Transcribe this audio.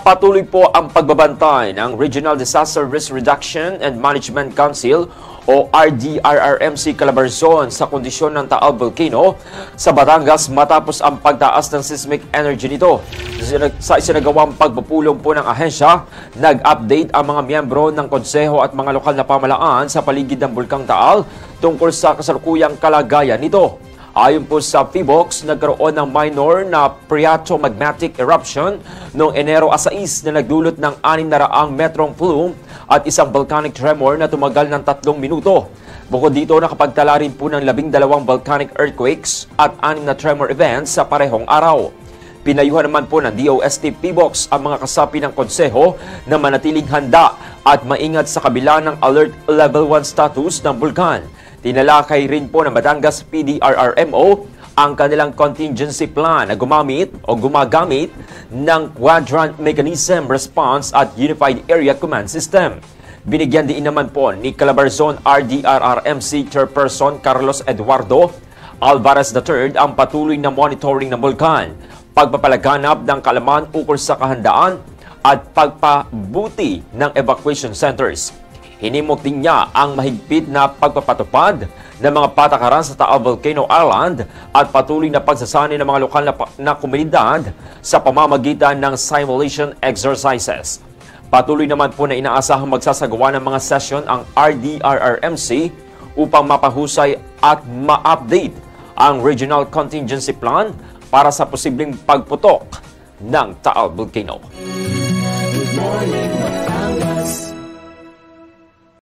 Patuloy po ang pagbabantay ng Regional Disaster Risk Reduction and Management Council o RDRRMC Calabarzon sa kondisyon ng Taal Volcano sa Batangas matapos ang pagtaas ng seismic energy nito. Sa isinagawang pagpupulong po ng ahensya, nag-update ang mga miyembro ng konseho at mga lokal na pamahalaan sa paligid ng Bulkang Taal tungkol sa kasalukuyang kalagayan nito. Ayon po sa PHIVOLCS, nagkaroon ng minor na phreatomagmatic eruption noong Enero 6 na nagdulot ng 600 metrong plume at isang volcanic tremor na tumagal ng 3 minuto. Bukod dito, nakapagtala rin po ng 12 volcanic earthquakes at 6 na tremor events sa parehong araw. Pinayuhan naman po ng DOST PHIVOLCS ang mga kasapi ng konseho na manatiling handa at maingat sa kabila ng Alert Level 1 status ng bulkan. Tinalakay rin po ng Batangas PDRRMO ang kanilang contingency plan na gumagamit ng Quadrant Mechanism Response at Unified Area Command System. Binigyan din naman po ni Calabarzon RDRRMC Chairperson Carlos Eduardo Alvarez III ang patuloy na monitoring ng bulkan, pagpapalaganap ng kaalaman ukol sa kahandaan at pagpabuti ng evacuation centers. Hinimok din niya ang mahigpit na pagpapatupad ng mga patakaran sa Taal Volcano Island at patuloy na pagsasanay ng mga lokal na komunidad sa pamamagitan ng simulation exercises. Patuloy naman po na inaasahang magsasagawa ng mga session ang RDRRMC upang mapahusay at ma-update ang Regional Contingency Plan para sa posibleng pagputok ng Taal Volcano. Good morning.